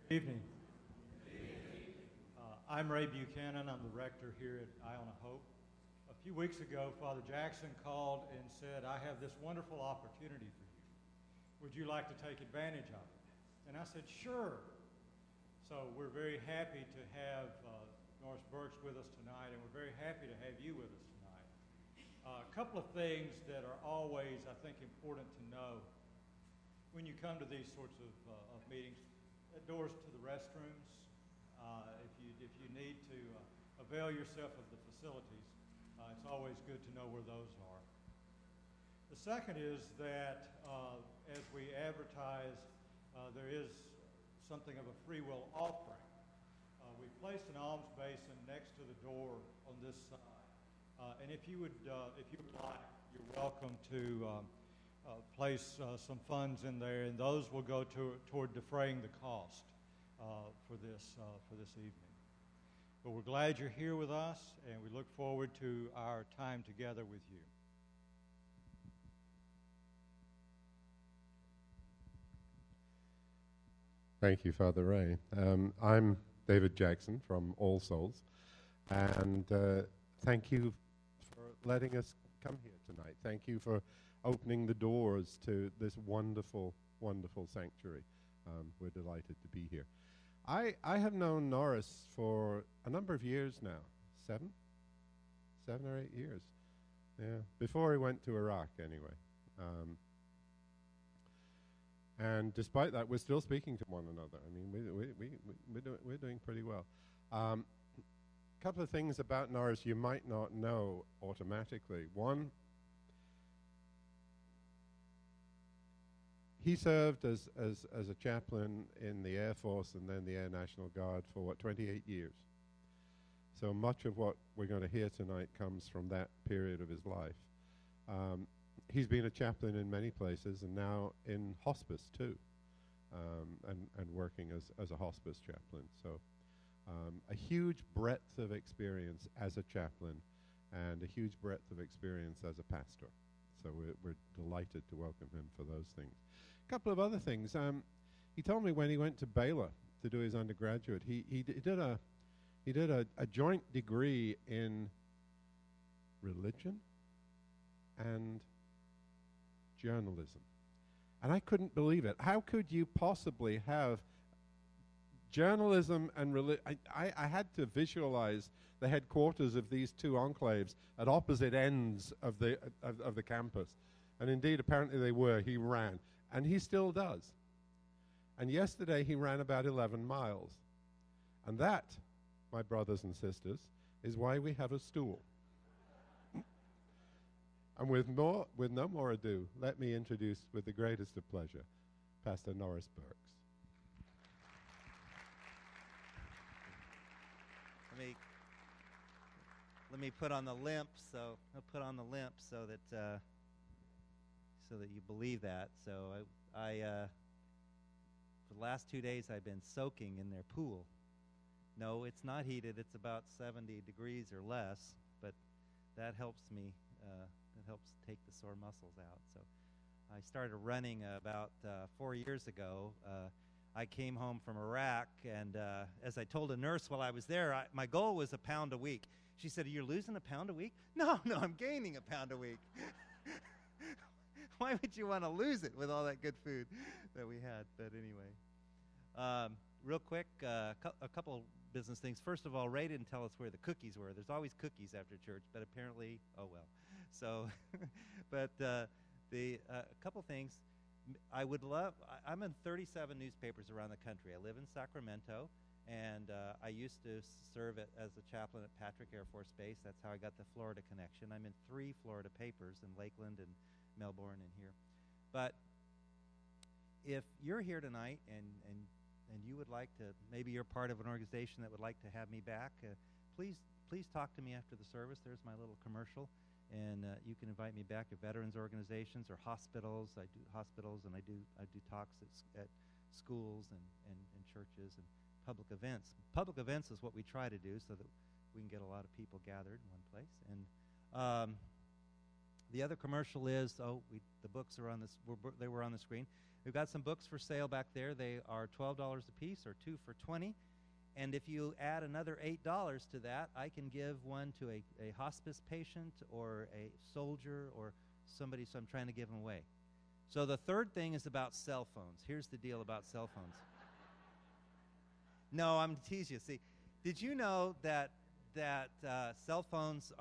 Evening. I'm Ray Buchanan. I'm the rector here at Iona-Hope. A few weeks ago, Father Jackson called and said, I have this wonderful opportunity for you. Would you like to take advantage of it? And I said, sure. So we're very happy to have Norris Burkes with us tonight, and we're very happy to have you with us tonight. A couple of things that are always, I think, important to know when you come to these sorts of meetings. Doors to the restrooms. If you need to avail yourself of the facilities, it's always good to know where those are. The second is that as we advertise, there is something of a free will offering. We placed an alms basin next to the door on this side, and if you would like, you're welcome to place some funds in there, and those will go toward defraying the cost for this evening. But we're glad you're here with us, and we look forward to our time together with you. Thank you, Father Ray. I'm David Jackson from All Souls, and thank you for letting us come here tonight. Thank you for opening the doors to this wonderful, wonderful sanctuary. We're delighted to be here. I have known Norris for a number of years now. 7 or 8 years. Yeah, before he went to Iraq, anyway. And despite that, we're still speaking to one another. I mean, we're doing pretty well. A couple of things about Norris you might not know automatically. One, he served as a chaplain in the Air Force and then the Air National Guard for, 28 years. So much of what we're going to hear tonight comes from that period of his life. He's been a chaplain in many places and now in hospice too, and working as a hospice chaplain. So a huge breadth of experience as a chaplain and a huge breadth of experience as a pastor. So we're delighted to welcome him for those things. A couple of other things. He told me when he went to Baylor to do his undergraduate, he did a joint degree in religion and journalism. And I couldn't believe it. How could you possibly have journalism and religion? I had to visualize the headquarters of these two enclaves at opposite ends of the campus. And indeed, apparently they were. He ran. And he still does. And yesterday he ran about 11 miles. And that, my brothers and sisters, is why we have a stool. And with no more ado, let me introduce with the greatest of pleasure, Pastor Norris Burkes. Let me put on the limp, so that you believe that. So I for the last 2 days I've been soaking in their pool. No, it's not heated. It's about 70 degrees or less, but that helps me. That helps take the sore muscles out. So I started running about 4 years ago. I came home from Iraq, and as I told a nurse while I was there, my goal was 1 pound a week. She said, "You're losing 1 pound a week?" No, I'm gaining 1 pound a week. Why would you want to lose it with all that good food that we had? But anyway, real quick, a couple business things. First of all, Ray didn't tell us where the cookies were. There's always cookies after church, but apparently, oh well. So, but a couple things. I'm in 37 newspapers around the country. I live in Sacramento, and I used to serve as a chaplain at Patrick Air Force Base. That's how I got the Florida connection. I'm in 3 Florida papers in Lakeland and Melbourne and here. But if you're here tonight and you would like to, maybe you're part of an organization that would like to have me back, please talk to me after the service. There's my little commercial. And you can invite me back to veterans organizations or hospitals. I do hospitals, and I do talks at schools and churches and public events. Public events is what we try to do so that we can get a lot of people gathered in one place. And the other commercial is the books are on this. They were on the screen. We've got some books for sale back there. They are $12 a piece or 2 for $20. And if you add another $8 to that, I can give one to a hospice patient or a soldier or somebody, so I'm trying to give them away. So the third thing is about cell phones. Here's the deal about cell phones. No, I'm teasing you. See, did you know that cell phones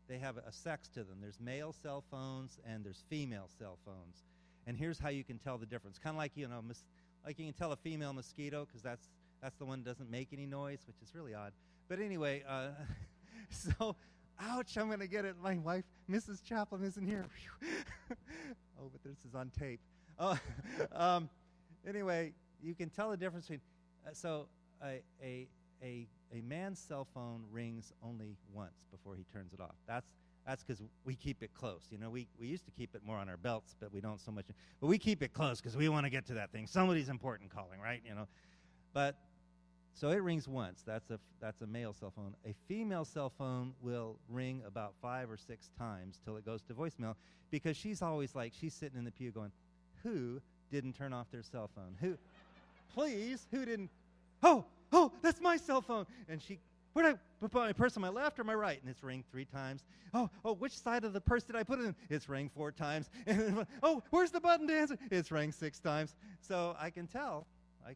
they have a sex to them? There's male cell phones and there's female cell phones. And here's how you can tell the difference. Kind of like, like you can tell a female mosquito because that's the one that doesn't make any noise, which is really odd. But anyway, so, ouch, I'm going to get it. My wife, Mrs. Chaplin, isn't here. Oh, but this is on tape. Anyway, you can tell the difference between, a man's cell phone rings only once before he turns it off. That's because we keep it close. We used to keep it more on our belts, but we don't so much. But we keep it close because we want to get to that thing. Somebody's important calling, right? But so it rings once. That's a male cell phone. A female cell phone will ring about 5 or 6 times till it goes to voicemail because she's always like, she's sitting in the pew going, who didn't turn off their cell phone? Who, please, who didn't? Oh, that's my cell phone. And where'd I put my purse on my left or my right? And it's rang 3 times. Oh, which side of the purse did I put it in? It's rang 4 times. And where's the button to answer? It's rang 6 times. So I can tell. A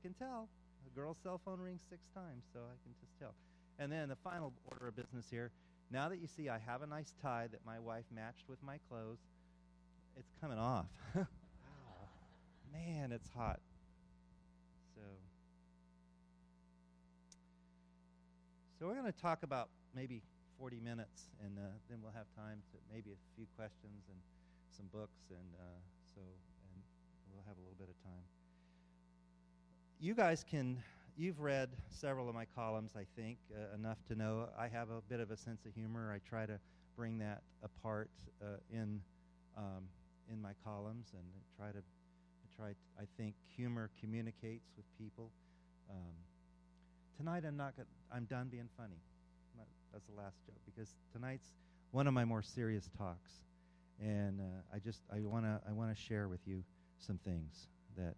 girl's cell phone rings 6 times, so I can just tell. And then the final order of business here. Now that you see I have a nice tie that my wife matched with my clothes, it's coming off. Wow. Man, it's hot. So we're going to talk about maybe 40 minutes, and then we'll have time to maybe a few questions and some books, and we'll have a little bit of time. You guys you've read several of my columns, I think, enough to know I have a bit of a sense of humor. I try to bring that apart in my columns, and I think humor communicates with people. Tonight I'm done being funny. That's the last joke because tonight's one of my more serious talks, and I want to share with you some things that.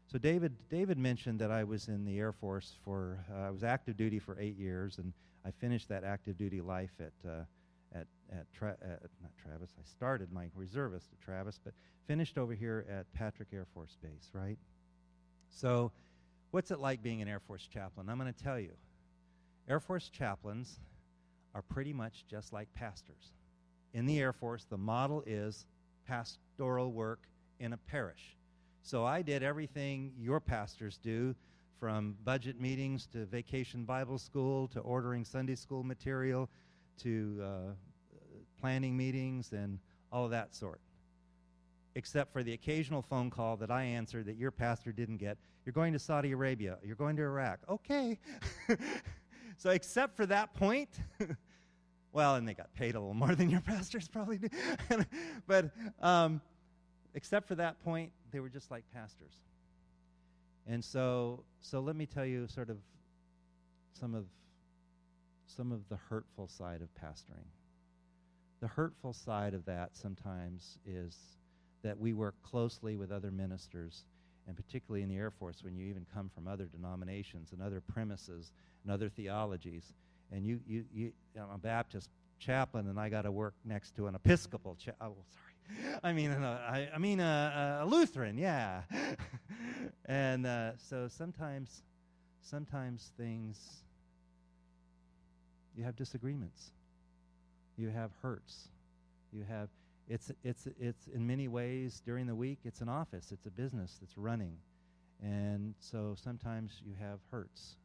So David mentioned that I was in the Air Force I was active duty for 8 years, and I finished that active duty life not Travis. I started my reservist at Travis, but finished over here at Patrick Air Force Base, right? So. What's it like being an Air Force chaplain? I'm going to tell you. Air Force chaplains are pretty much just like pastors. In the Air Force, the model is pastoral work in a parish. So I did everything your pastors do, from budget meetings to vacation Bible school to ordering Sunday school material to planning meetings and all of that sort. Except for the occasional phone call that I answered that your pastor didn't get. You're going to Saudi Arabia. You're going to Iraq. Okay. So except for that point, well, and they got paid a little more than your pastors probably do. But except for that point, they were just like pastors. And so let me tell you sort of some of the hurtful side of pastoring. The hurtful side of that sometimes is that we work closely with other ministers, and particularly in the Air Force when you even come from other denominations and other premises and other theologies. And I'm a Baptist chaplain, and I got to work next to an Episcopal I mean a Lutheran, yeah. And so sometimes things, you have disagreements, you have hurts, you have. It's in many ways during the week, it's an office, it's a business that's running. And so sometimes you have hurts.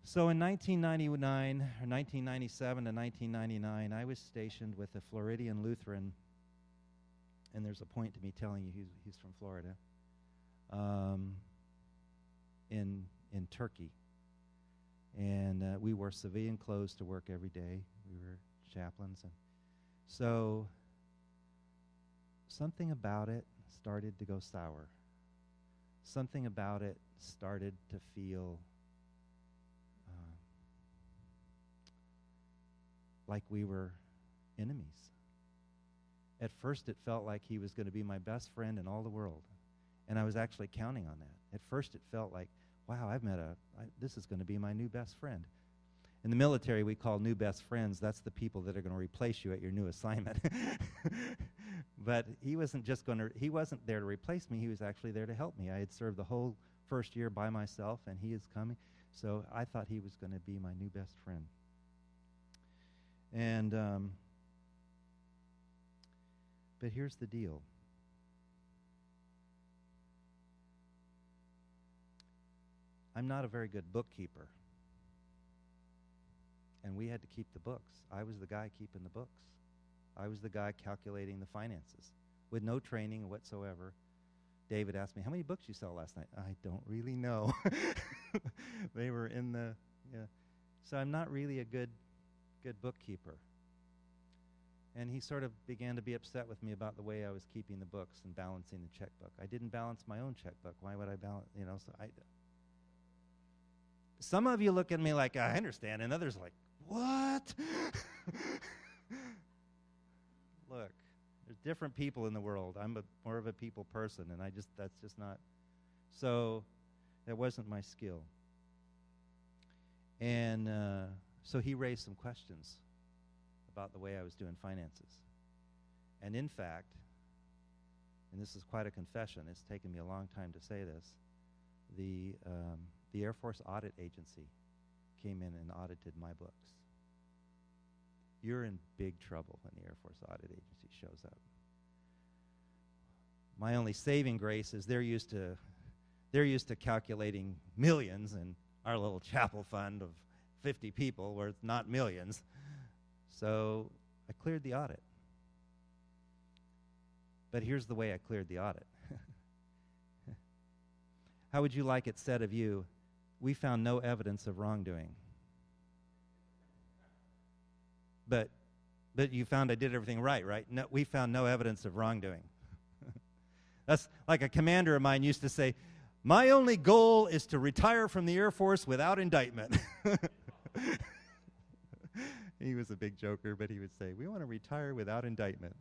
So in 1999, or 1997 to 1999, I was stationed with a Floridian Lutheran, and there's a point to me telling you he's from Florida, in Turkey. And we wore civilian clothes to work every day. We were chaplains, and so something about it started to go sour. Something about it started to feel like we were enemies. At first, it felt like he was going to be my best friend in all the world, and I was actually counting on that. At first, it felt like, wow, this is going to be my new best friend. In the military, we call new best friends, that's the people that are going to replace you at your new assignment. But he wasn't there to replace me, he was actually there to help me. I had served the whole first year by myself, and he is coming. So I thought he was going to be my new best friend. And, but here's the deal. I'm not a very good bookkeeper. And we had to keep the books. I was the guy keeping the books. I was the guy calculating the finances with no training whatsoever. David asked me, how many books you saw last night? I don't really know. They were in the, yeah. So I'm not really a good bookkeeper. And he sort of began to be upset with me about the way I was keeping the books and balancing the checkbook. I didn't balance my own checkbook. Why would I balance, some of you look at me like, I understand, and others like, what? Look, there's different people in the world. I'm more of a people person, and that's just not. So that wasn't my skill. And so he raised some questions about the way I was doing finances. And in fact, and this is quite a confession, it's taken me a long time to say this, the Air Force Audit Agency came in and audited my books. You're in big trouble when the Air Force Audit Agency shows up. My only saving grace is they're used to calculating millions in our little chapel fund of 50 people where it's not millions. So I cleared the audit. But here's the way I cleared the audit. How would you like it said of you? We found no evidence of wrongdoing. But you found I did everything right? No, we found no evidence of wrongdoing. That's like a commander of mine used to say, my only goal is to retire from the Air Force without indictment. He was a big joker, but he would say, we want to retire without indictment.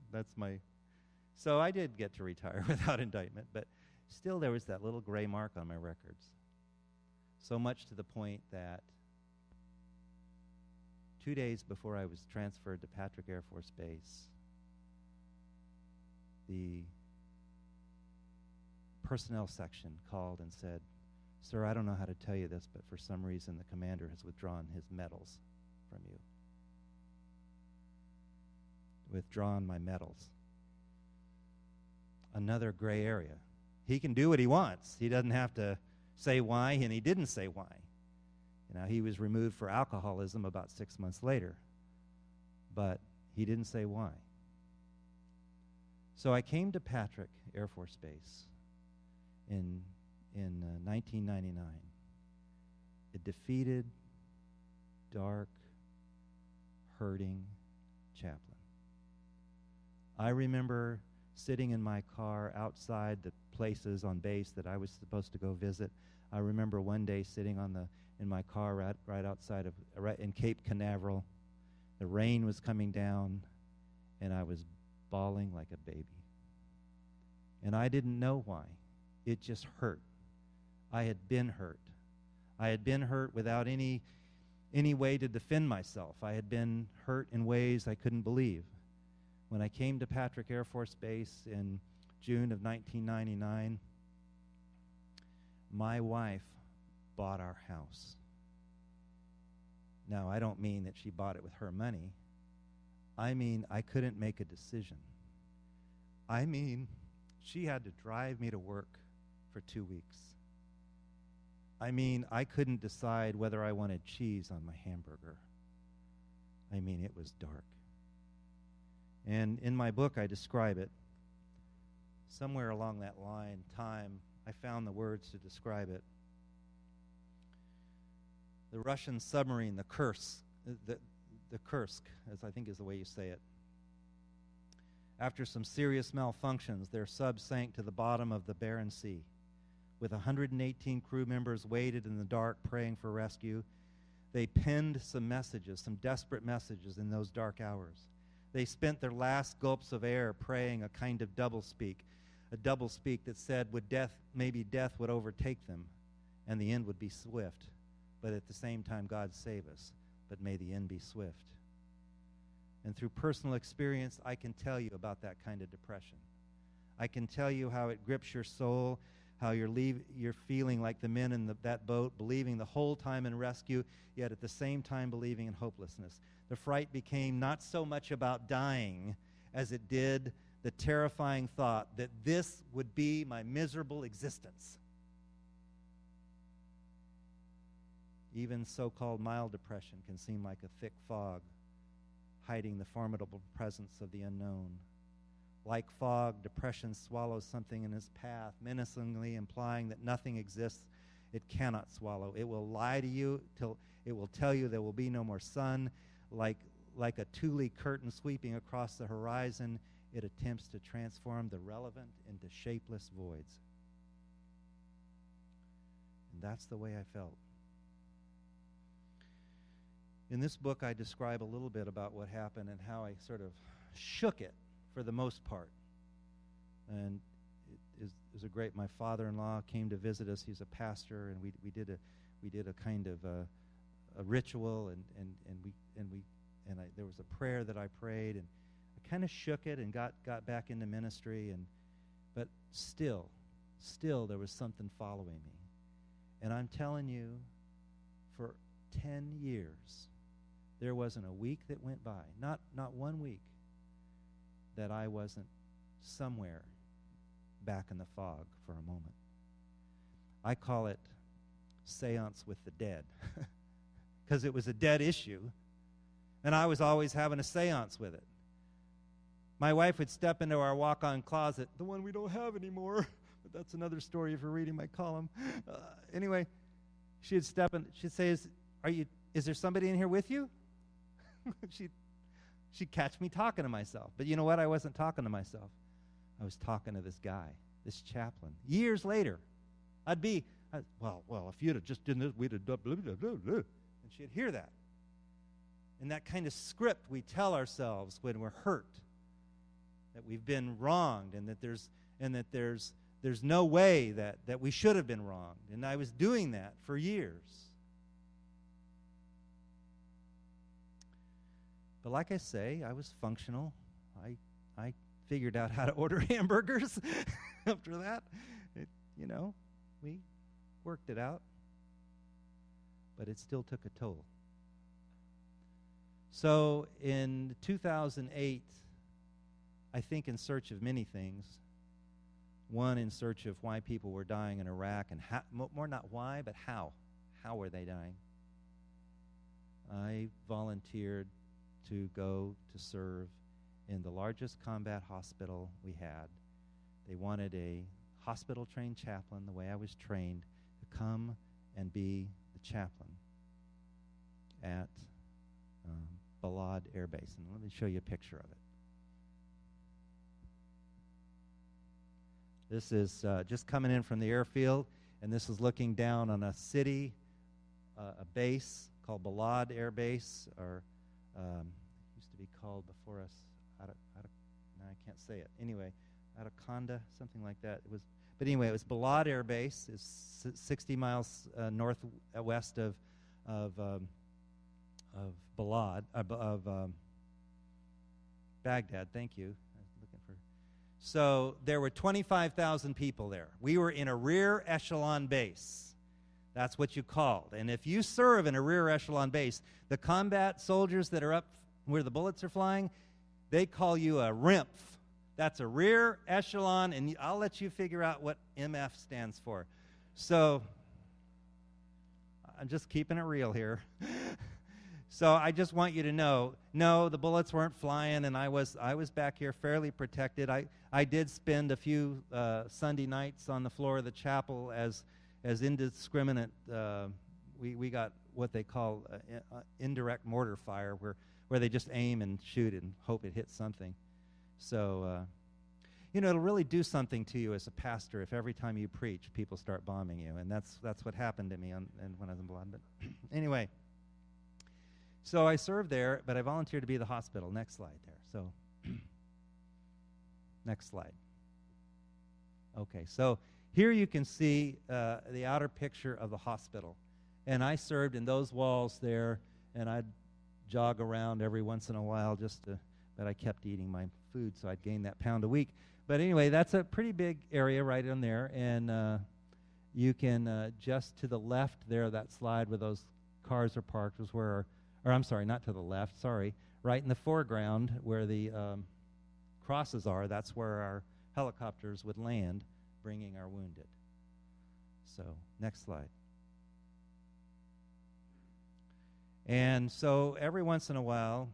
So I did get to retire without indictment, but still there was that little gray mark on my records. So much to the point that 2 days before I was transferred to Patrick Air Force Base, the personnel section called and said, sir, I don't know how to tell you this, but for some reason the commander has withdrawn his medals from you. Withdrawn my medals. Another gray area. He can do what he wants. He doesn't have to say why, and he didn't say why. He was removed for alcoholism about 6 months later, but he didn't say why. So I came to Patrick Air Force Base in 1999, a defeated, dark, hurting chaplain. I remember sitting in my car outside the places on base that I was supposed to go visit. I remember one day sitting in my car right outside in Cape Canaveral. The rain was coming down, and I was bawling like a baby. And I didn't know why. It just hurt. I had been hurt. I had been hurt without any way to defend myself. I had been hurt in ways I couldn't believe. When I came to Patrick Air Force Base in June of 1999, my wife bought our house. Now, I don't mean that she bought it with her money. I mean I couldn't make a decision. I mean she had to drive me to work for 2 weeks. I mean I couldn't decide whether I wanted cheese on my hamburger. I mean it was dark. And in my book I describe it. Somewhere along that time, I found the words to describe it. The Russian submarine, the Kursk, as I think is the way you say it. After some serious malfunctions, their sub sank to the bottom of the Barents Sea. With 118 crew members waited in the dark praying for rescue, they penned some messages, some desperate messages in those dark hours. They spent their last gulps of air praying a kind of doublespeak, a doublespeak that said maybe death would overtake them, and the end would be swift. But at the same time, God save us, but may the end be swift. And through personal experience, I can tell you about that kind of depression. I can tell you how it grips your soul, how you're feeling like the men in that boat, believing the whole time in rescue, yet at the same time believing in hopelessness. The fright became not so much about dying as it did the terrifying thought that this would be my miserable existence. Even so-called mild depression can seem like a thick fog, hiding the formidable presence of the unknown. Like fog, depression swallows something in its path, menacingly implying that nothing exists it cannot swallow. It will lie to you till it will tell you there will be no more sun. Like a tule curtain sweeping across the horizon, it attempts to transform the relevant into shapeless voids. And that's the way I felt. In this book, I describe a little bit about what happened and how I sort of shook it for the most part. And it was a great, my father-in-law came to visit us. He's a pastor, and we did a kind of a ritual, and there was a prayer that I prayed, and I kind of shook it and got back into ministry, but still there was something following me. And I'm telling you, for 10 years, there wasn't a week that went by, not 1 week, that I wasn't somewhere back in the fog for a moment. I call it seance with the dead, because it was a dead issue, and I was always having a seance with it. My wife would step into our walk-on closet, the one we don't have anymore, but that's another story if you're reading my column. Anyway, she'd step in, she'd say, is there somebody in here with you? She'd catch me talking to myself. But you know what? I wasn't talking to myself. I was talking to this guy, this chaplain. Years later, if you'd have just done this, we'd have done blah, blah, blah, blah. And she'd hear that. And that kind of script we tell ourselves when we're hurt, that we've been wronged, and that there's no way that we should have been wronged. And I was doing that for years. But like I say, I was functional. I figured out how to order hamburgers after that. We worked it out. But it still took a toll. So in 2008, I think in search of many things, one in search of why people were dying in Iraq, and more not why, but how. How were they dying? I volunteered to go to serve in the largest combat hospital we had. They wanted a hospital-trained chaplain, the way I was trained, to come and be the chaplain at Balad Air Base. And let me show you a picture of it. This is just coming in from the airfield, and this is looking down on a city, a base called Balad Air Base, or used to be called before us, now I can't say it. Anyway, Anaconda, something like that. But anyway, it was Balad Air Base. It's 60 miles northwest of Balad, of Baghdad. Thank you. I was looking for. So there were 25,000 people there. We were in a rear echelon base. That's what you called. And if you serve in a rear echelon base, the combat soldiers that are up where the bullets are flying, they call you a RIMF. That's a rear echelon, and I'll let you figure out what MF stands for. So I'm just keeping it real here. So I just want you to know, no, the bullets weren't flying, and I was back here fairly protected. I did spend a few Sunday nights on the floor of the chapel as indiscriminate. We got what they call indirect mortar fire, where they just aim and shoot and hope it hits something. So, it'll really do something to you as a pastor if every time you preach, people start bombing you. And that's what happened to me when I was in Balad. But anyway, So I served there, but I volunteered to be the hospital. Next slide there. So, next slide. Okay, so here you can see the outer picture of the hospital. And I served in those walls there, and I'd jog around every once in a while but I kept eating my food, so I'd gain that pound a week. But anyway, that's a pretty big area right in there, and you can, just to the left there, that slide where those cars are parked was where, or I'm sorry, not to the left, sorry, right in the foreground where the crosses are, that's where our helicopters would land, bringing our wounded. So, next slide. And so every once in a while,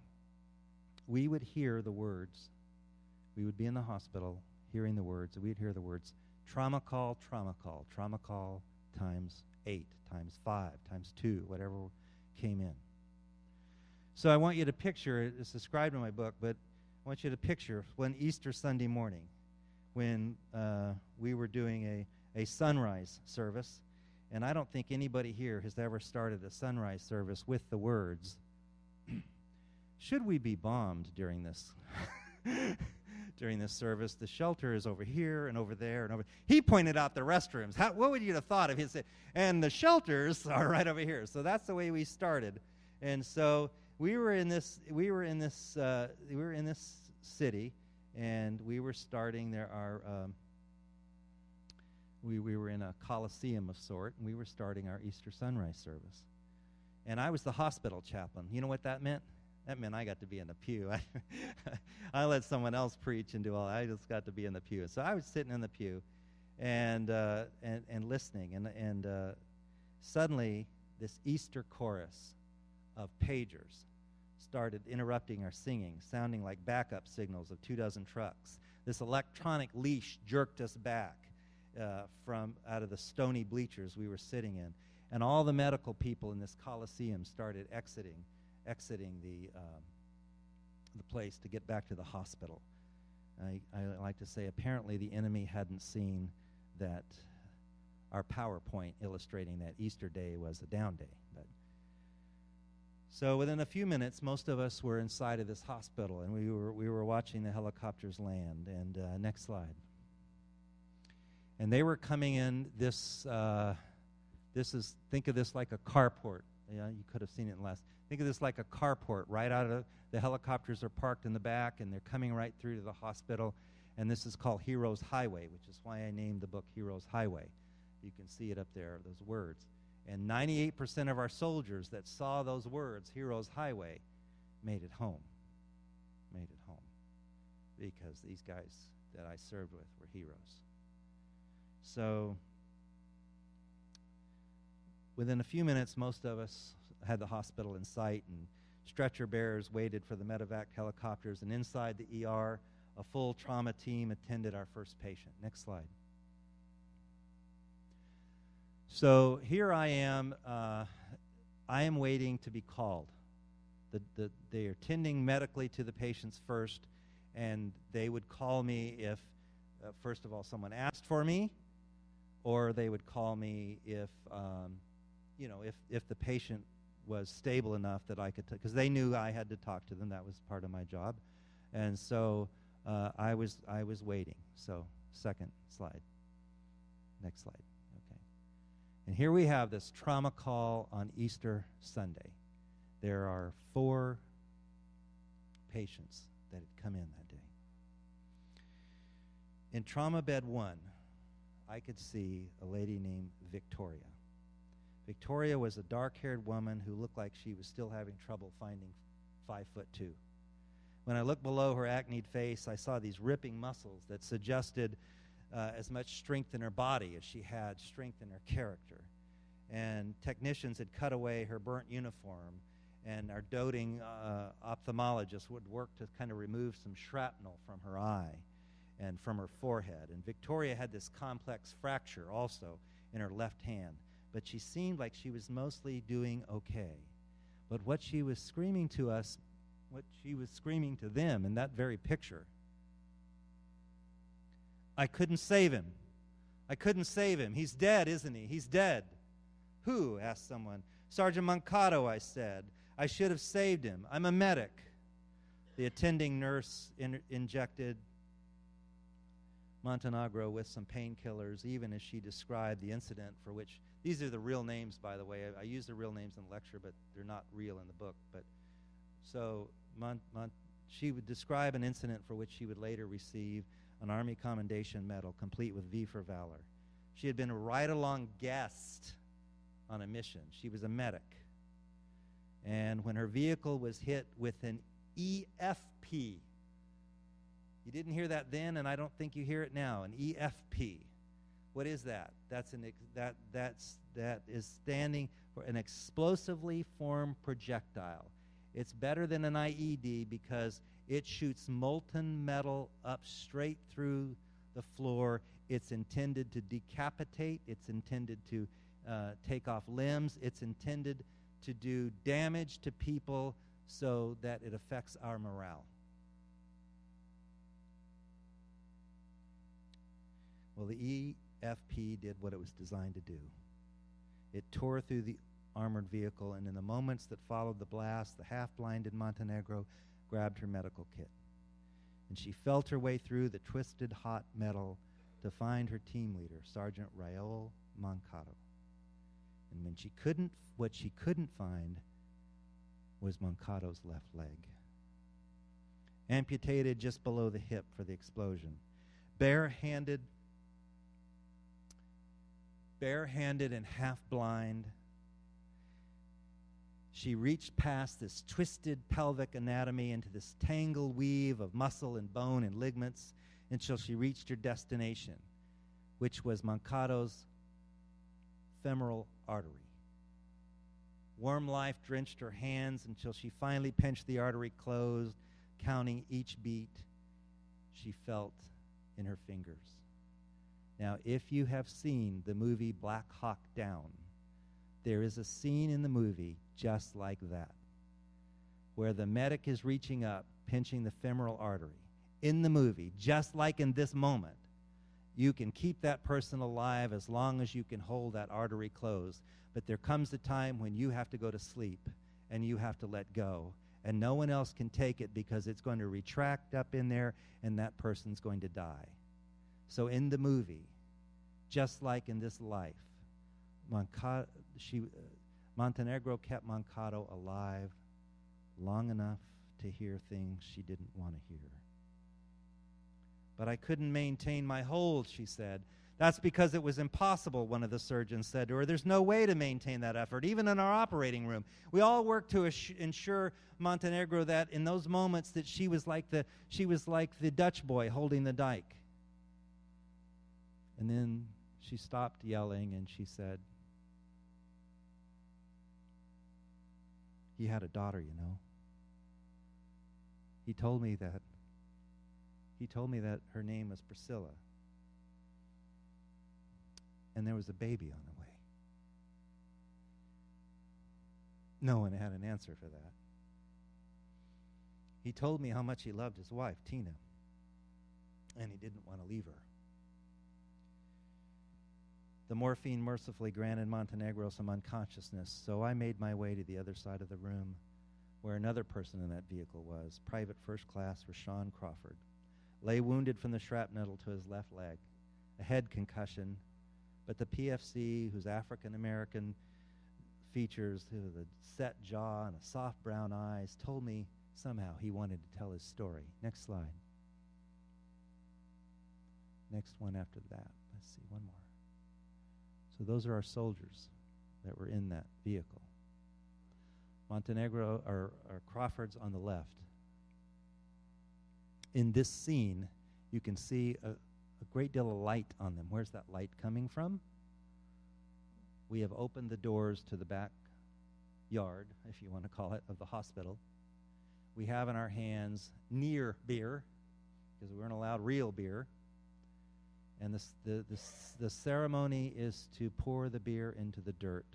we would hear the words. We would be in the hospital hearing the words, and we'd hear the words, trauma call, trauma call, trauma call times 8, times 5, times 2, whatever came in. So I want you to picture, it's described in my book, but I want you to picture one Easter Sunday morning when we were doing a sunrise service. And I don't think anybody here has ever started a sunrise service with the words, should we be bombed during this during this service? The shelter is over here and over there and over. He pointed out the restrooms. What would you have thought if he said, and the shelters are right over here? So that's the way we started. And so we were in this city, and we were starting there. We were in a coliseum of sort, and we were starting our Easter sunrise service. And I was the hospital chaplain. You know what that meant? That meant I got to be in the pew. I let someone else preach and do all that. I just got to be in the pew. So I was sitting in the pew and listening. And suddenly, this Easter chorus of pagers started interrupting our singing, sounding like backup signals of 24 trucks. This electronic leash jerked us back from out of the stony bleachers we were sitting in. And all the medical people in this coliseum started exiting the place to get back to the hospital. I like to say apparently the enemy hadn't seen that our PowerPoint illustrating that Easter day was a down day. So within a few minutes, most of us were inside of this hospital, and we were watching the helicopters land. And next slide. And they were coming in think of this like a carport. Yeah, you could have seen it in last. Think of this like a carport. Right out of the helicopters are parked in the back, and they're coming right through to the hospital. And this is called Heroes Highway, which is why I named the book Heroes Highway. You can see it up there, those words. And 98% of our soldiers that saw those words, Heroes Highway, made it home. Made it home. Because these guys that I served with were heroes. So within a few minutes, most of us had the hospital in sight, and stretcher bearers waited for the medevac helicopters, and inside the ER, a full trauma team attended our first patient. Next slide. So here I am waiting to be called. They are tending medically to the patients first, and they would call me if, first of all, someone asked for me, or they would call me if the patient was stable enough that I could, because they knew I had to talk to them. That was part of my job, and so I was waiting. So second slide. Next slide. Okay. And here we have this trauma call on Easter Sunday. There are 4 patients that had come in that day. In trauma bed 1, I could see a lady named Victoria. Victoria was a dark-haired woman who looked like she was still having trouble finding 5'2". When I looked below her acneed face, I saw these ripping muscles that suggested as much strength in her body as she had strength in her character. And technicians had cut away her burnt uniform, and our doting ophthalmologist would work to kind of remove some shrapnel from her eye and from her forehead. And Victoria had this complex fracture also in her left hand, but she seemed like she was mostly doing okay. But what she was screaming to us, what she was screaming to them in that very picture, I couldn't save him. I couldn't save him. He's dead, isn't he? He's dead. Who? Asked someone. Sergeant Mancato, I said. I should have saved him. I'm a medic. The attending nurse injected Montenegro with some painkillers, even as she described the incident for which, these are the real names, by the way. I use the real names in the lecture, but they're not real in the book. But so she would describe an incident for which she would later receive an Army Commendation Medal, complete with V for Valor. She had been a ride-along guest on a mission. She was a medic. And when her vehicle was hit with an EFP, you didn't hear that then, and I don't think you hear it now, an EFP. What is that? That is standing for an explosively formed projectile. It's better than an IED because it shoots molten metal up straight through the floor. It's intended to decapitate. It's intended to take off limbs. It's intended to do damage to people so that it affects our morale. Well, the EFP did what it was designed to do. It tore through the armored vehicle, and in the moments that followed the blast, the half-blinded Montenegro grabbed her medical kit. And she felt her way through the twisted hot metal to find her team leader, Sergeant Raul Mancato. And what she couldn't find was Mancato's left leg, amputated just below the hip for the explosion. Barehanded and half-blind, she reached past this twisted pelvic anatomy into this tangled weave of muscle and bone and ligaments until she reached her destination, which was Mancato's femoral artery. Warm life drenched her hands until she finally pinched the artery closed, counting each beat she felt in her fingers. Now, if you have seen the movie Black Hawk Down, there is a scene in the movie just like that, where the medic is reaching up, pinching the femoral artery. In the movie, just like in this moment, you can keep that person alive as long as you can hold that artery closed. But there comes a time when you have to go to sleep and you have to let go. And no one else can take it because it's going to retract up in there and that person's going to die. So in the movie, just like in this life, Montenegro kept Mancato alive long enough to hear things she didn't want to hear. But I couldn't maintain my hold, she said. That's because it was impossible, one of the surgeons said to her. There's no way to maintain that effort, even in our operating room. We all worked to ensure Montenegro that in those moments that she was like the Dutch boy holding the dike. And then she stopped yelling and she said, he had a daughter, you know. He told me that her name was Priscilla. And there was a baby on the way. No one had an answer for that. He told me how much he loved his wife, Tina, and he didn't want to leave her. The morphine mercifully granted Montenegro some unconsciousness, so I made my way to the other side of the room where another person in that vehicle was, Private First Class Rashawn Crawford, lay wounded from the shrapnel to his left leg, a head concussion, but the PFC, whose African-American features, the set jaw and a soft brown eyes, told me somehow he wanted to tell his story. Next slide. Next one after that. Let's see, one more. So those are our soldiers that were in that vehicle. Montenegro, or Crawford's on the left. In this scene, you can see a great deal of light on them. Where's that light coming from? We have opened the doors to the back yard, if you want to call it, of the hospital. We have in our hands near beer, because we weren't allowed real beer. And the ceremony is to pour the beer into the dirt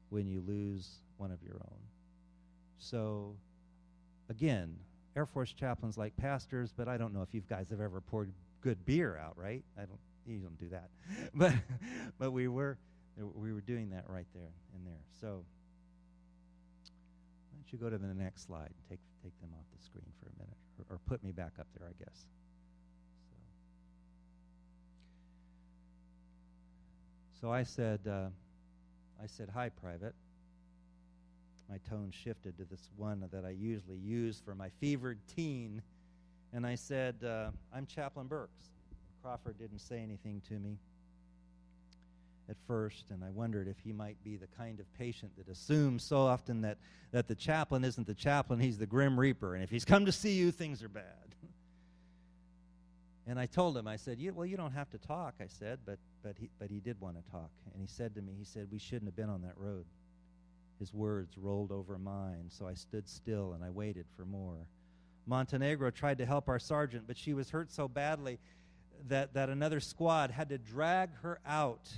when you lose one of your own. So, again, Air Force chaplains like pastors, but I don't know if you guys have ever poured good beer out, right? You don't do that. But we were doing that right there and there. So Why don't you go to the next slide and take them off the screen for a minute, or put me back up there, I guess. So I said, hi, Private. My tone shifted to this one that I usually use for my fevered teen. And I said, I'm Chaplain Burkes. Crawford didn't say anything to me at first, and I wondered if he might be the kind of patient that assumes so often that the chaplain isn't the chaplain, he's the Grim Reaper, and if he's come to see you, things are bad. And I told him, I said, you don't have to talk, I said, but he did want to talk. And he said to me, we shouldn't have been on that road. His words rolled over mine, so I stood still and I waited for more. Montenegro tried to help our sergeant, but she was hurt so badly that another squad had to drag her out.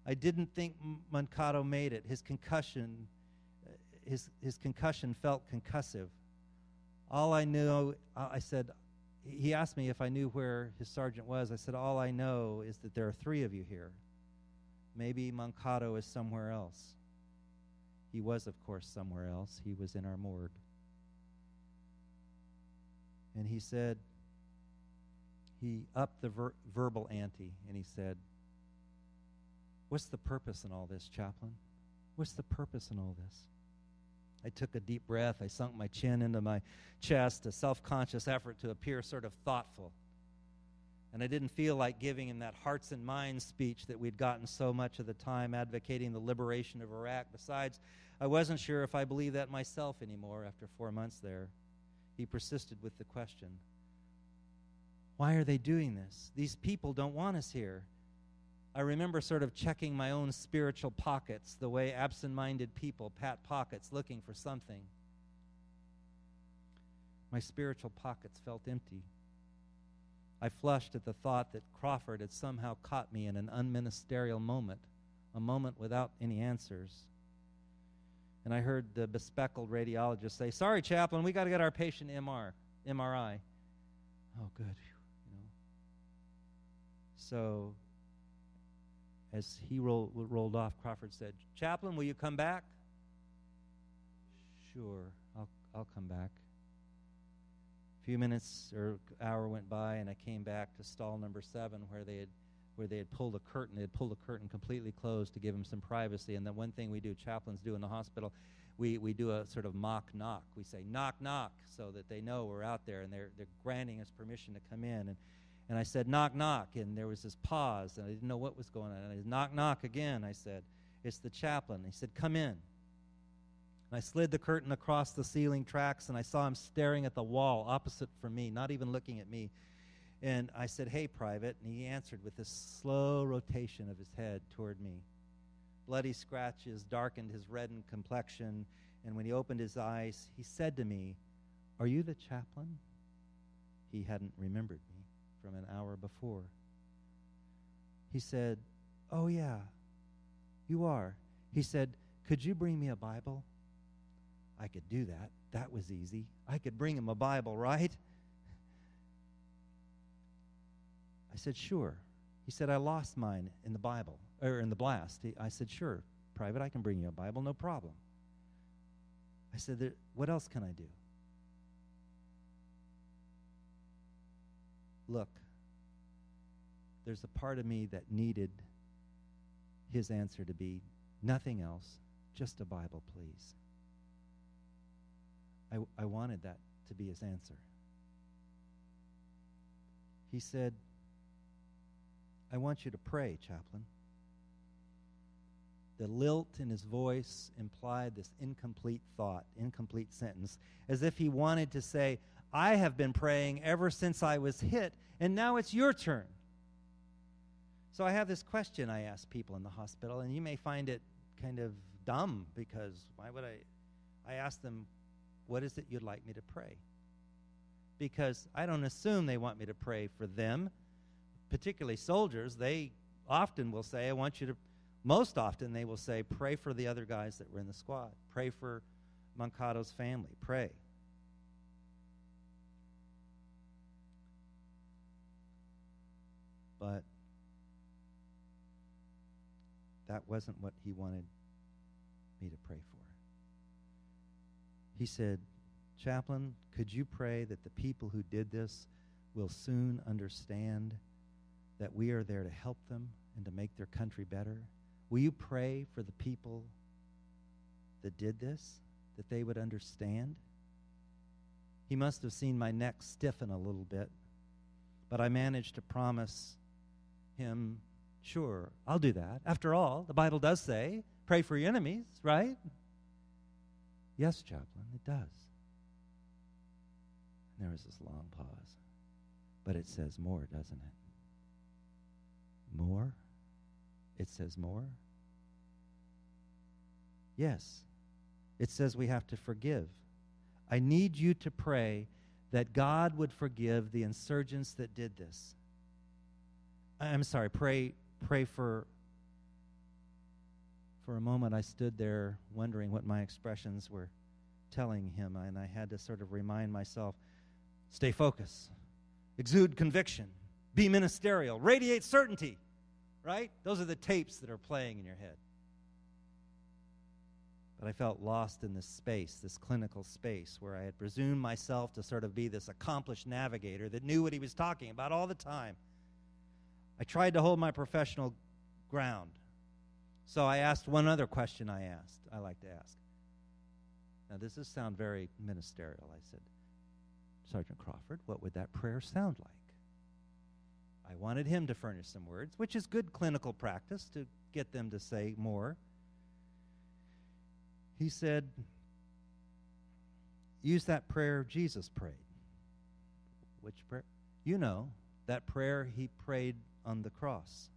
I didn't think Mankato made it. His concussion felt concussive. All I knew, I said, he asked me if I knew where his sergeant was. I said, all I know is that there are 3 of you here. Maybe Mankato is somewhere else. He was, of course, somewhere else. He was in our morgue. And he said, he upped the verbal ante, and he said, what's the purpose in all this, Chaplain? What's the purpose in all this? I took a deep breath. I sunk my chin into my chest, a self-conscious effort to appear sort of thoughtful. And I didn't feel like giving him that hearts and minds speech that we'd gotten so much of the time advocating the liberation of Iraq. Besides, I wasn't sure if I believed that myself anymore after 4 months there. He persisted with the question, why are they doing this? These people don't want us here. I remember sort of checking my own spiritual pockets the way absent-minded people pat pockets looking for something. My spiritual pockets felt empty. I flushed at the thought that Crawford had somehow caught me in an unministerial moment, a moment without any answers. And I heard the bespectacled radiologist say, sorry, Chaplain, we got to get our patient MRI. Oh, good. So as he rolled off, Crawford said, Chaplain, will you come back? Sure, I'll come back. A few minutes or hour went by, and I came back to stall number 7 where they had pulled a curtain. They had pulled the curtain completely closed to give him some privacy. And the one thing we do, chaplains do in the hospital, we do a sort of mock knock. We say, knock, knock, so that they know we're out there, and they're granting us permission to come in. And I said, knock, knock, and there was this pause, and I didn't know what was going on. And I said, knock, knock again. I said, it's the chaplain. He said, come in. And I slid the curtain across the ceiling tracks, and I saw him staring at the wall opposite from me, not even looking at me. And I said, hey, Private, and he answered with this slow rotation of his head toward me. Bloody scratches darkened his reddened complexion, and when he opened his eyes, he said to me, are you the chaplain? He hadn't remembered me from an hour before. He said, oh, yeah, you are. He said, could you bring me a Bible? I could do that. That was easy. I could bring him a Bible, right? I said, sure. He said, I lost mine in the Bible, or in the blast. I said, sure, Private, I can bring you a Bible, no problem. I said, what else can I do? Look, there's a part of me that needed his answer to be, nothing else, just a Bible, please. I wanted that to be his answer. He said, I want you to pray, Chaplain. The lilt in his voice implied this incomplete thought, incomplete sentence, as if he wanted to say, I have been praying ever since I was hit, and now it's your turn. So I have this question I ask people in the hospital, and you may find it kind of dumb, because why would I ask them, what is it you'd like me to pray? Because I don't assume they want me to pray for them, particularly soldiers. They often will say, most often they will say, pray for the other guys that were in the squad. Pray for Mankato's family. Pray. But that wasn't what he wanted me to pray for. he said, Chaplain, could you pray that the people who did this will soon understand that we are there to help them and to make their country better? Will you pray for the people that did this, that they would understand? He must have seen my neck stiffen a little bit, but I managed to promise him, sure, I'll do that. After all, the Bible does say, pray for your enemies, right? Yes, Chaplain, it does. And there was this long pause. But it says more, doesn't it? More? It says more? Yes. It says we have to forgive. I need you to pray that God would forgive the insurgents that did this. I'm sorry, pray for a moment I stood there wondering what my expressions were telling him, and I had to sort of remind myself, stay focused, exude conviction, be ministerial, radiate certainty, right? Those are the tapes that are playing in your head. But I felt lost in this space, this clinical space, where I had presumed myself to sort of be this accomplished navigator that knew what he was talking about all the time. I tried to hold my professional ground. So I asked one other question I like to ask. Now, this does sound very ministerial. I said, Sergeant Crawford, what would that prayer sound like? I wanted him to furnish some words, which is good clinical practice to get them to say more. He said, use that prayer Jesus prayed. Which prayer? You know, that prayer he prayed on the cross.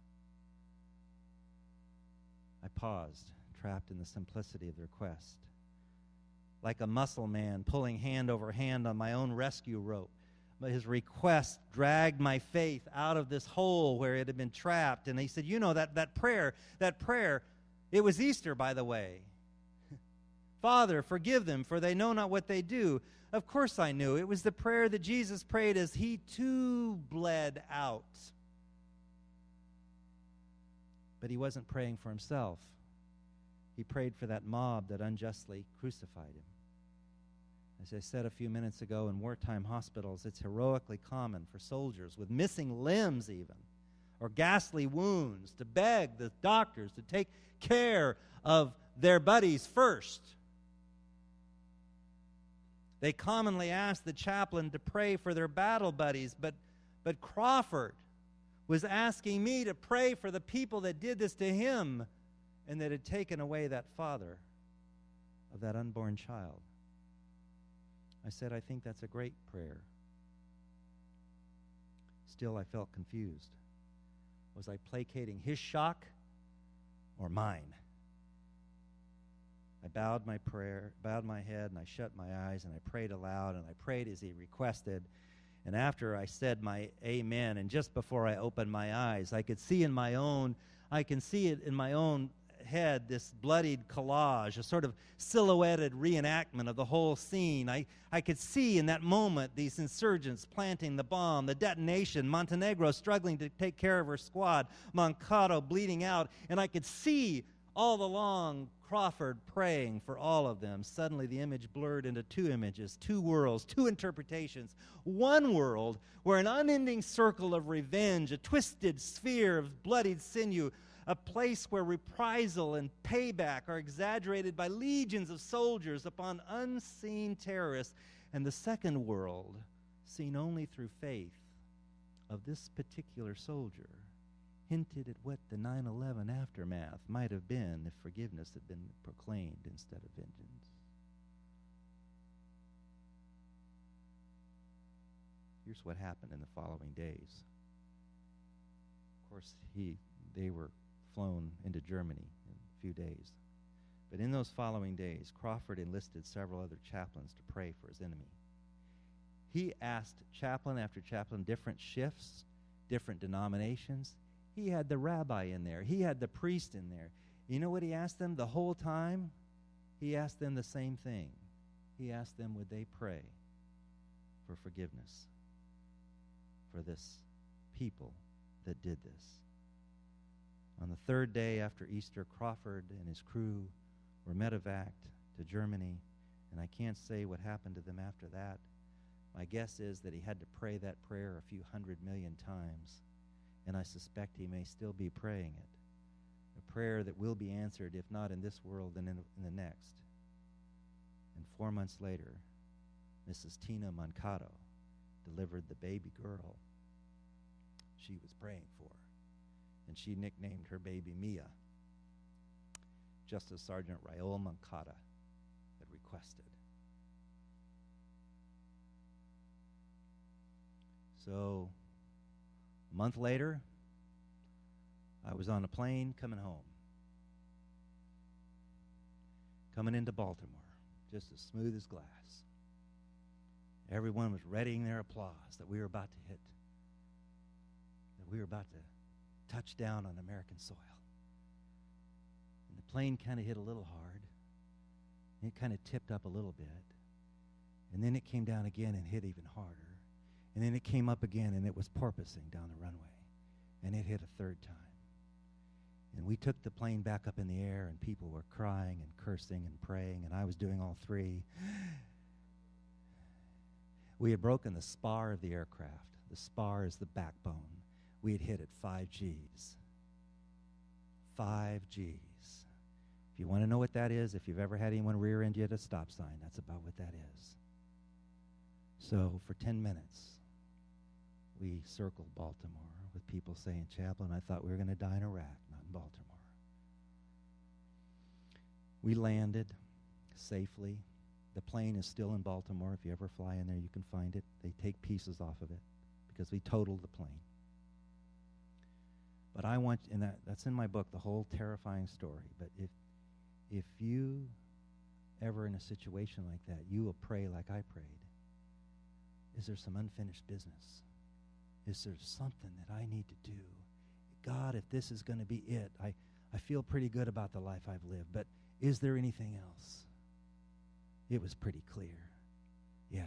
I paused, trapped in the simplicity of the request. Like a muscle man pulling hand over hand on my own rescue rope. But his request dragged my faith out of this hole where it had been trapped. And he said, you know, that prayer, it was Easter, by the way. Father, forgive them, for they know not what they do. Of course I knew. It was the prayer that Jesus prayed as he too bled out. But he wasn't praying for himself. He prayed for that mob that unjustly crucified him. As I said a few minutes ago, in wartime hospitals, it's heroically common for soldiers with missing limbs even, or ghastly wounds, to beg the doctors to take care of their buddies first. They commonly ask the chaplain to pray for their battle buddies, but Crawford was asking me to pray for the people that did this to him and that had taken away that father of that unborn child. I said, I think that's a great prayer. Still, I felt confused. Was I placating his shock or mine? I bowed my head, and I shut my eyes, and I prayed aloud, and I prayed as he requested. And after I said my amen, and just before I opened my eyes, I can see it in my own head, this bloodied collage, a sort of silhouetted reenactment of the whole scene. I could see in that moment these insurgents planting the bomb, the detonation, Montenegro struggling to take care of her squad, Mankato bleeding out, and I could see all along Crawford praying for all of them. Suddenly the image blurred into two images, two worlds, two interpretations. One world where an unending circle of revenge, a twisted sphere of bloodied sinew, a place where reprisal and payback are exaggerated by legions of soldiers upon unseen terrorists. And the second world, seen only through faith of this particular soldier, hinted at what the 9/11 aftermath might have been if forgiveness had been proclaimed instead of vengeance. Here's what happened in the following days. Of course, they were flown into Germany in a few days. But in those following days, Crawford enlisted several other chaplains to pray for his enemy. He asked chaplain after chaplain, different shifts, different denominations. He had the rabbi in there. He had the priest in there. You know what he asked them the whole time? He asked them the same thing. He asked them, would they pray for forgiveness for this people that did this? On the third day after Easter, Crawford and his crew were medevaced to Germany, And I can't say what happened to them after that. My guess is that he had to pray that prayer a few 100 million times, and I suspect he may still be praying it. A prayer that will be answered, if not in this world, then in the next. And 4 months later, Mrs. Tina Mancato delivered the baby girl she was praying for, and she nicknamed her baby Mia, just as Sergeant Raul Mancata had requested. So, a month later, I was on a plane coming home. Coming into Baltimore, just as smooth as glass. Everyone was readying their applause that we were about to hit, that we were about to touch down on American soil. And the plane kind of hit a little hard. And it kind of tipped up a little bit. And then it came down again and hit even harder. And then it came up again, and it was porpoising down the runway. And it hit a third time. And we took the plane back up in the air, and people were crying and cursing and praying, and I was doing all three. We had broken the spar of the aircraft. The spar is the backbone. We had hit it 5 Gs. 5 Gs. If you want to know what that is, if you've ever had anyone rear end you at a stop sign, that's about what that is. So for 10 minutes, we circled Baltimore with people saying, Chaplain, I thought we were going to die in Iraq, not in Baltimore. We landed safely. The plane is still in Baltimore. If you ever fly in there, you can find it. They take pieces off of it because we totaled the plane. But I want, and that's in my book, the whole terrifying story. But if you ever in a situation like that, you will pray like I prayed. Is there some unfinished business? Is there something that I need to do? God, if this is going to be it, I feel pretty good about the life I've lived, but is there anything else? It was pretty clear. Yeah,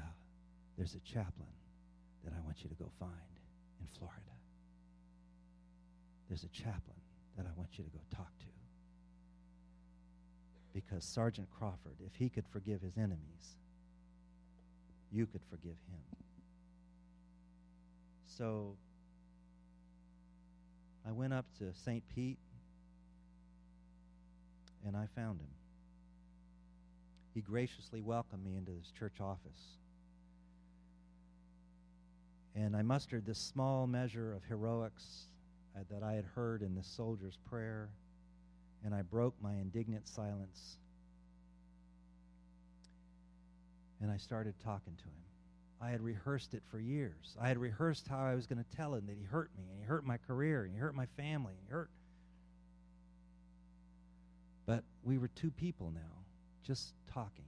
there's a chaplain that I want you to go find in Florida. There's a chaplain that I want you to go talk to. Because Sergeant Crawford, if he could forgive his enemies, you could forgive him. So I went up to St. Pete, and I found him. He graciously welcomed me into his church office. And I mustered this small measure of heroics that I had heard in the soldier's prayer, and I broke my indignant silence. And I started talking to him. I had rehearsed it for years. I had rehearsed how I was going to tell him that he hurt me, and he hurt my career, and he hurt my family, and he hurt. But we were two people now, just talking.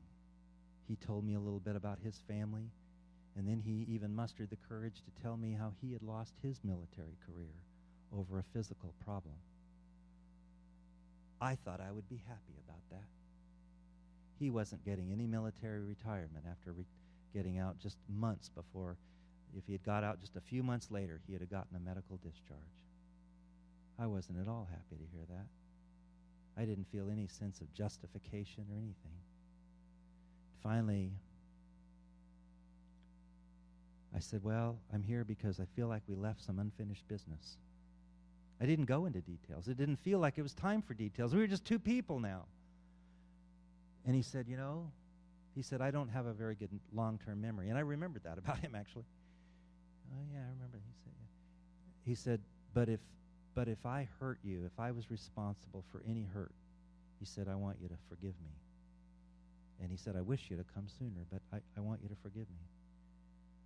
He told me a little bit about his family, and then he even mustered the courage to tell me how he had lost his military career over a physical problem. I thought I would be happy about that. He wasn't getting any military retirement after getting out just months before. If he had got out just a few months later, he had gotten a medical discharge. I wasn't at all happy to hear that. I didn't feel any sense of justification or anything. Finally, I said, well, I'm here because I feel like we left some unfinished business. I didn't go into details. It didn't feel like it was time for details. We were just two people now. And he said, I don't have a very good long-term memory. And I remembered that about him, actually. Oh, yeah, I remember. He said, but if I hurt you, if I was responsible for any hurt, he said, I want you to forgive me. And he said, I wish you'd have come sooner, but I want you to forgive me.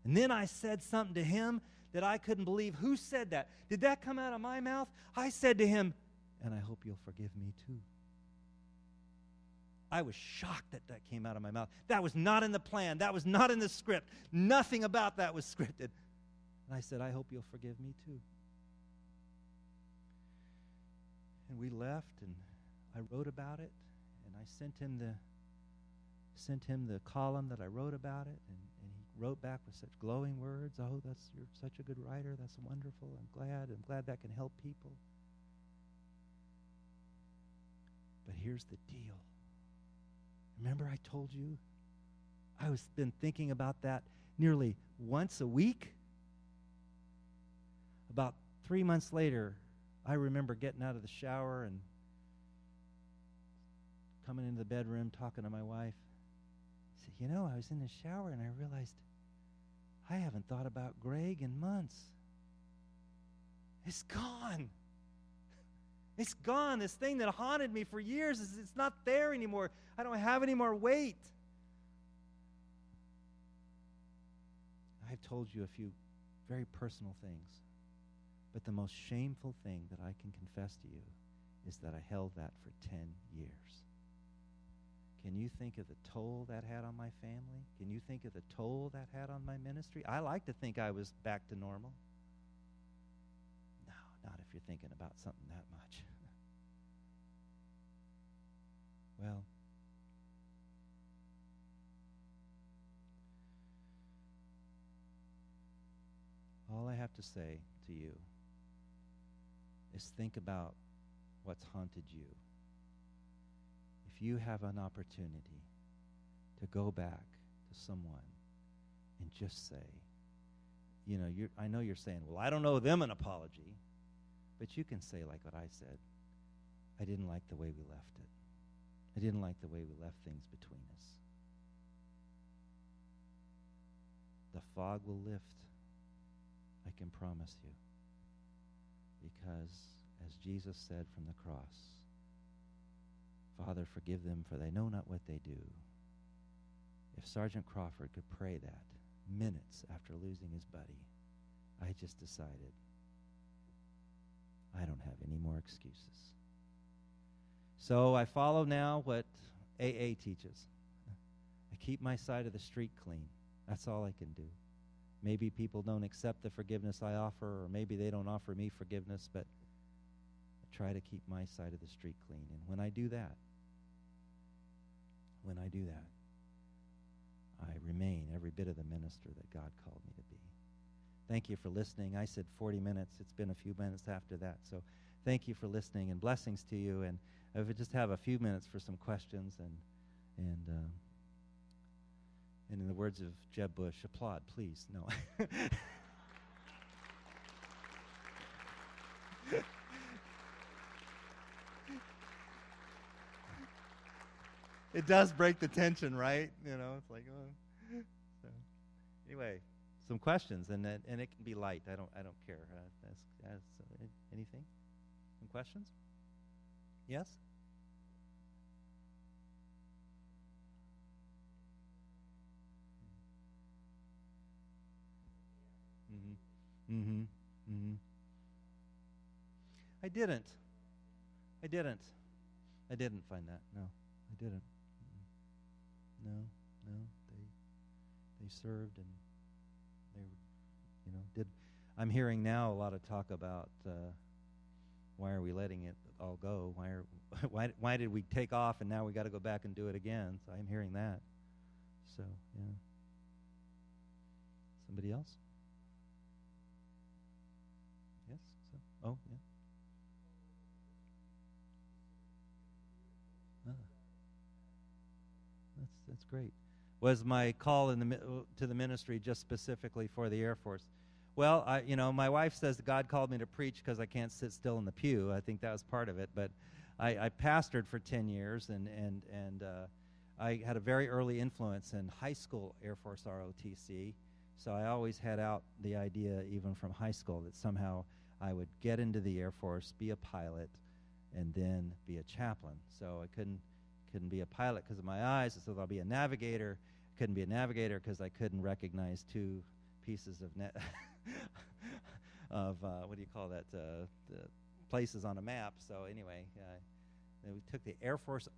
And then I said something to him that I couldn't believe. Who said that? Did that come out of my mouth? I said to him, and I hope you'll forgive me too. I was shocked that that came out of my mouth. That was not in the plan. That was not in the script. Nothing about that was scripted. And I said, I hope you'll forgive me too. And we left, and I wrote about it, and I sent him the column that I wrote about it, and he wrote back with such glowing words. Oh, you're such a good writer. That's wonderful. I'm glad that can help people. But here's the deal. Remember I told you I was been thinking about that nearly once a week. About 3 months later, I remember getting out of the shower and coming into the bedroom, talking to my wife. I said, you know, I was in the shower and I realized I haven't thought about Greg in months. It's gone. It's gone. This thing that haunted me for years, it's not there anymore. I don't have any more weight. I've told you a few very personal things, but the most shameful thing that I can confess to you is that I held that for 10 years. Can you think of the toll that had on my family? Can you think of the toll that had on my ministry? I like to think I was back to normal. No, not if you're thinking about something that much. Well, all I have to say to you is think about what's haunted you. If you have an opportunity to go back to someone and just say, you know, I know you're saying, well, I don't owe them an apology, but you can say like what I said. I didn't like the way we left it. I didn't like the way we left things between us. The fog will lift, I can promise you, because as Jesus said from the cross, Father, forgive them, for they know not what they do. If Sergeant Crawford could pray that minutes after losing his buddy, I just decided I don't have any more excuses. So I follow now what AA teaches. I keep my side of the street clean. That's all I can do. Maybe people don't accept the forgiveness I offer, or maybe they don't offer me forgiveness, but I try to keep my side of the street clean. And when I do that, I remain every bit of the minister that God called me to be. Thank you for listening. I said 40 minutes. It's been a few minutes after that. So thank you for listening, and blessings to you. And I would just have a few minutes for some questions. And in the words of Jeb Bush, applaud, please. No. It does break the tension, right? You know, it's like, oh. So, anyway, some questions, and it can be light. I don't care. Anything? Some questions? Yes. I didn't find that. No, I didn't. No. They served, and they, did. I'm hearing now a lot of talk about why are we letting it all go? Why did we take off and now we got to go back and do it again? So I'm hearing that. So yeah. Somebody else? Yes. So, oh yeah. That's great. Was my call to the ministry just specifically for the Air Force? Well, my wife says God called me to preach because I can't sit still in the pew. I think that was part of it. But I pastored for 10 years, and I had a very early influence in high school Air Force ROTC. So I always had out the idea, even from high school, that somehow I would get into the Air Force, be a pilot, and then be a chaplain. So I couldn't be a pilot because of my eyes, so I'll be a navigator. Couldn't be a navigator because I couldn't recognize two pieces of what do you call that? The places on a map. So anyway, we took the Air Force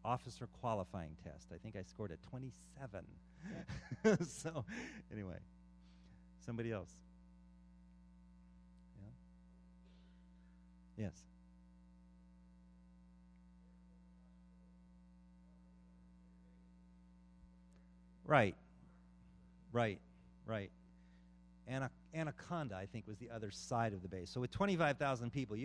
officer qualifying test. I think I scored a 27. So anyway, somebody else. Yeah. Yes. Right. Anaconda, I think, was the other side of the base. So with 25,000 people,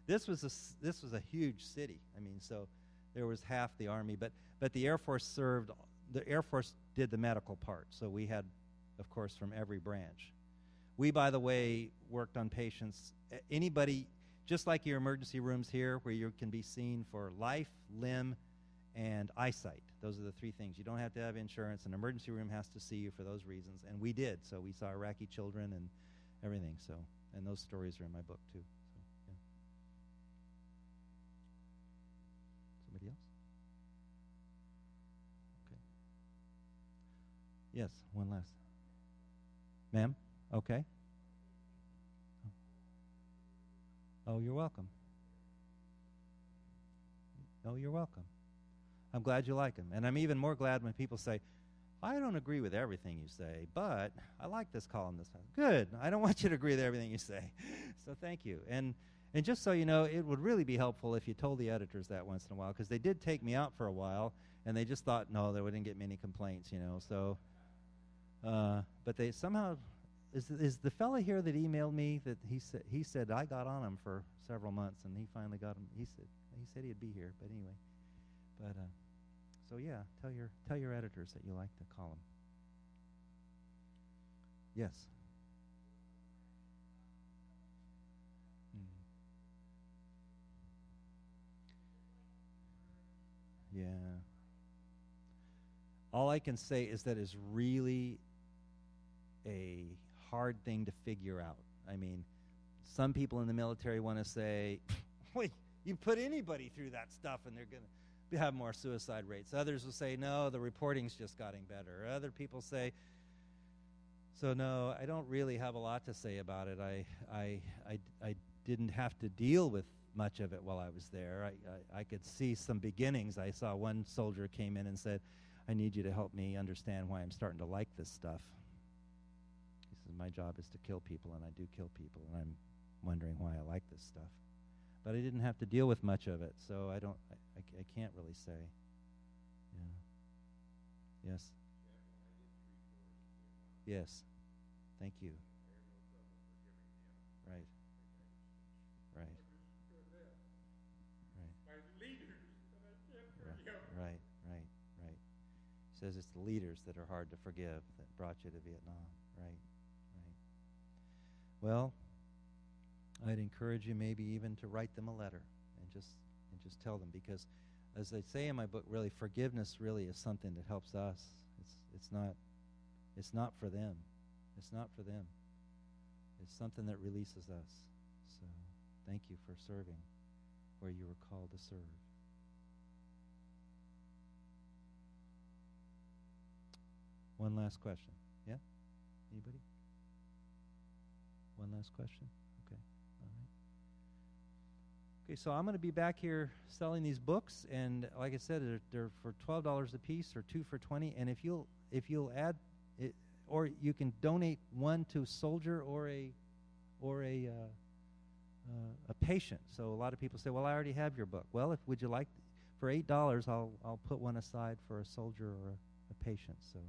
this was a huge city. I mean, so there was half the Army, but the Air Force served the Air Force did the medical part, so we had, of course, from every branch. We, by the way, worked on patients, anybody, just like your emergency rooms here, where you can be seen for life, limb, and eyesight. Those are the three things. You don't have to have insurance. An emergency room has to see you for those reasons, and we did. So we saw Iraqi children and everything. So, and those stories are in my book too. So, yeah. Somebody else? Okay. Yes, one last. Ma'am? Okay. Oh, you're welcome. Oh, you're welcome. I'm glad you like them. And I'm even more glad when people say, I don't agree with everything you say, but I like this column this time. Good. I don't want you to agree with everything you say. So thank you. And just so you know, it would really be helpful if you told the editors that once in a while, because they did take me out for a while, and they just thought, no, they wouldn't get many complaints, you know. So, but they somehow, is the fella here that emailed me that he said I got on him for several months, and he finally got him. He said he'd be here, but anyway. But so yeah, tell your editors that you like the column. Yes. Yeah. All I can say is that it's really a hard thing to figure out. I mean, some people in the military want to say, wait, you put anybody through that stuff and they're going to have more suicide rates. Others will say, no, the reporting's just getting better. Other people say, so no, I don't really have a lot to say about it. I didn't have to deal with much of it while I was there. I could see some beginnings. I saw one soldier came in and said, I need you to help me understand why I'm starting to like this stuff. He says, my job is to kill people, and I do kill people, and I'm wondering why I like this stuff. But I didn't have to deal with much of it, so I can't really say. Yeah. Yes. Yes. Thank you. Right. Right. Right. Right. He says it's the leaders that are hard to forgive that brought you to Vietnam. Right. Well, I'd encourage you maybe even to write them a letter and just tell them, because as I say in my book, really forgiveness really is something that helps us. It's not for them. It's not for them. It's something that releases us. So thank you for serving where you were called to serve. One last question. Yeah? Anybody? One last question? Okay. All right. Okay, so I'm going to be back here selling these books, and like I said, they're for $12 a piece or 2 for $20. And if you'll add it, or you can donate one to a soldier or a patient. So a lot of people say, well, I already have your book. Well, would you like, for $8, I'll put one aside for a soldier or a patient. So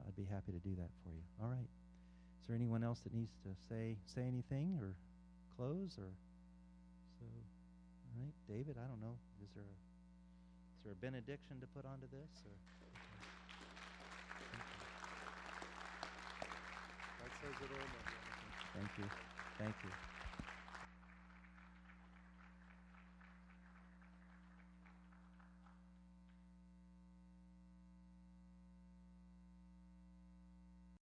I'd be happy to do that for you. All right. Is there anyone else that needs to say anything or close or so? All right, David. I don't know. Is there a benediction to put onto this? Or? That says it all. Thank you. Thank you.